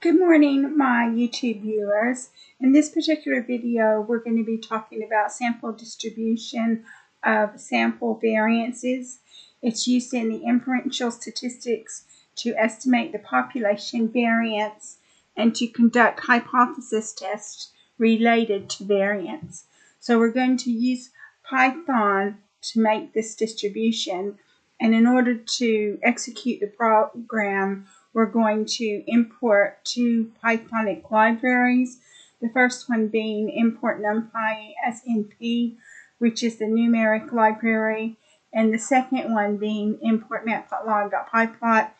Good morning, my YouTube viewers. In this particular video, we're going to be talking about sample distribution of sample variances. It's used in the inferential statistics to estimate the population variance and to conduct hypothesis tests related to variance. So we're going to use Python to make this distribution, and in order to execute the program, we're going to import two Pythonic libraries. The first one being import NumPy as NP, which is the numeric library, and the second one being import matplotlog.pyplot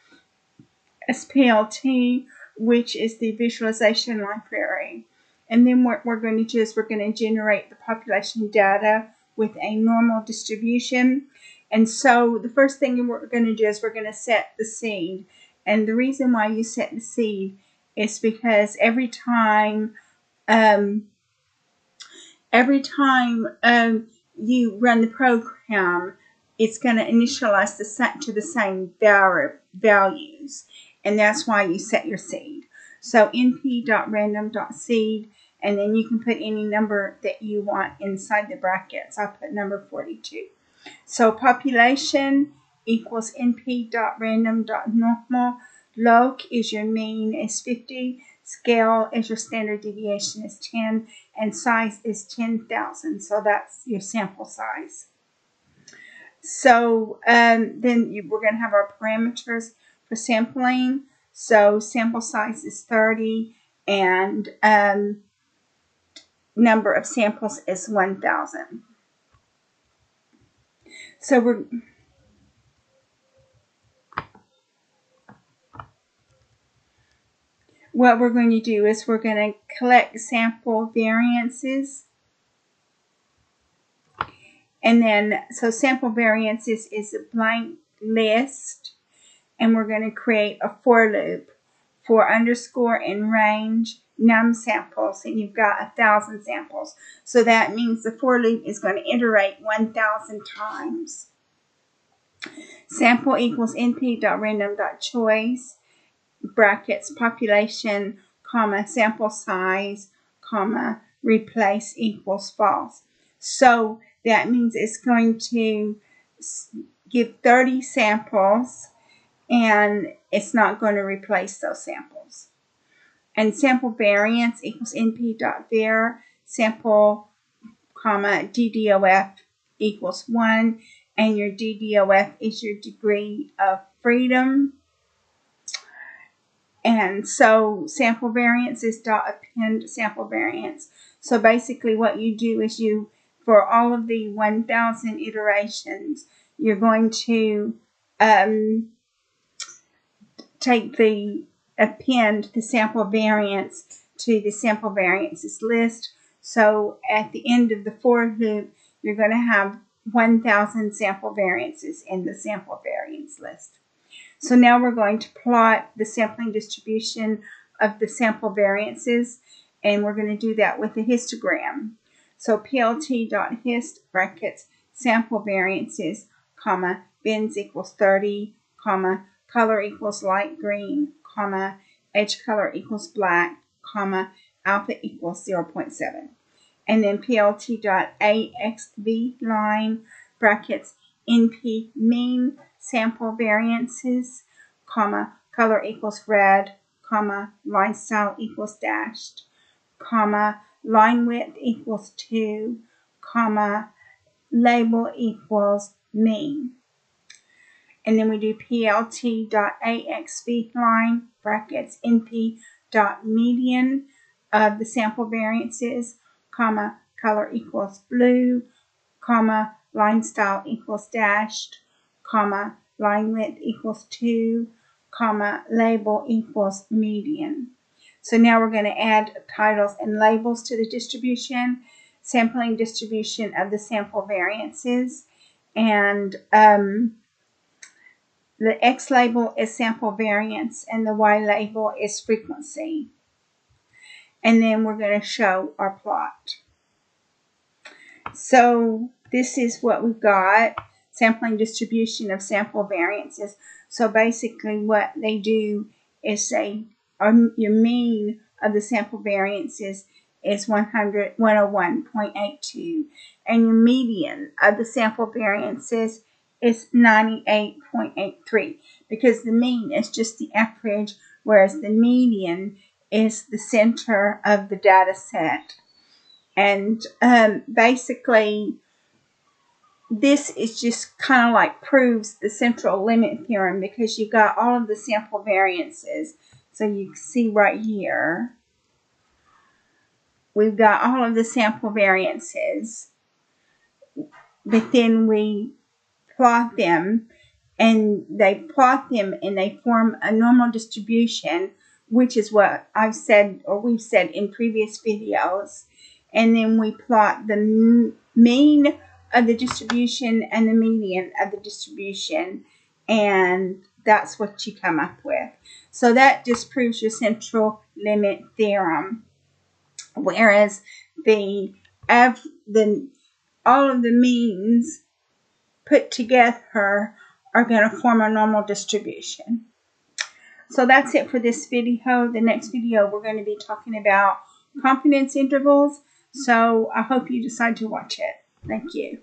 as PLT, which is the visualization library. And then what we're going to do is we're going to generate the population data with a normal distribution. And so the first thing we're going to do is we're going to set the seed. And the reason why you set the seed is because every time you run the program, it's going to initialize the set to the same values, and that's why you set your seed. So np.random.seed, and then you can put any number that you want inside the brackets. I'll put number 42. So population equals np.random.normal. Log is your mean is 50. Scale is your standard deviation is 10. And size is 10,000. So that's your sample size. So then we're going to have our parameters for sampling. So sample size is 30. And number of samples is 1,000. So what we're going to do is we're going to collect sample variances. And then, so sample variances is a blank list. And we're going to create a for loop for underscore and range num samples. And you've got 1,000 samples. So that means the for loop is going to iterate 1,000 times. Sample equals np.random.choice. Brackets population, comma, sample size, comma, replace equals false. So that means it's going to give 30 samples, and it's not going to replace those samples. And sample variance equals np.var, sample, comma, DDOF equals 1, and your DDOF is your degree of freedom. And so sample variance is .append sample variance. So basically what you do is for all of the 1,000 iterations, you're going to append the sample variance to the sample variances list. So at the end of the for loop, you're going to have 1,000 sample variances in the sample variance list. So now we're going to plot the sampling distribution of the sample variances, and we're going to do that with a histogram. So plt.hist brackets sample variances, comma, bins equals 30, comma, color equals light green, comma, edge color equals black, comma, alpha equals 0.7. And then plt.axv line brackets np mean sample variances, comma, color equals red, comma, line style equals dashed, comma, line width equals 2, comma, label equals mean. And then we do plt.axv line brackets np.median of the sample variances, comma, color equals blue, comma, line style equals dashed, comma, line width equals 2, comma, label equals median. So now we're going to add titles and labels to the distribution, sampling distribution of the sample variances, and the X label is sample variance and the Y label is frequency. And then we're going to show our plot. So this is what we've got, sampling distribution of sample variances. So basically what they do is they your mean of the sample variances is 101.82, and your median of the sample variances is 98.83, because the mean is just the average, whereas the median is the center of the data set. And basically, this is just kind of like proves the central limit theorem, because you got all of the sample variances. So you can see right here, we've got all of the sample variances, but then we plot them, and they form a normal distribution, which is what I've said, or we've said in previous videos. And then we plot the mean of the distribution and the median of the distribution, and that's what you come up with. So that just proves your central limit theorem. Whereas all of the means put together are going to form a normal distribution. So that's it for this video. The next video, we're going to be talking about confidence intervals. So I hope you decide to watch it. Thank you.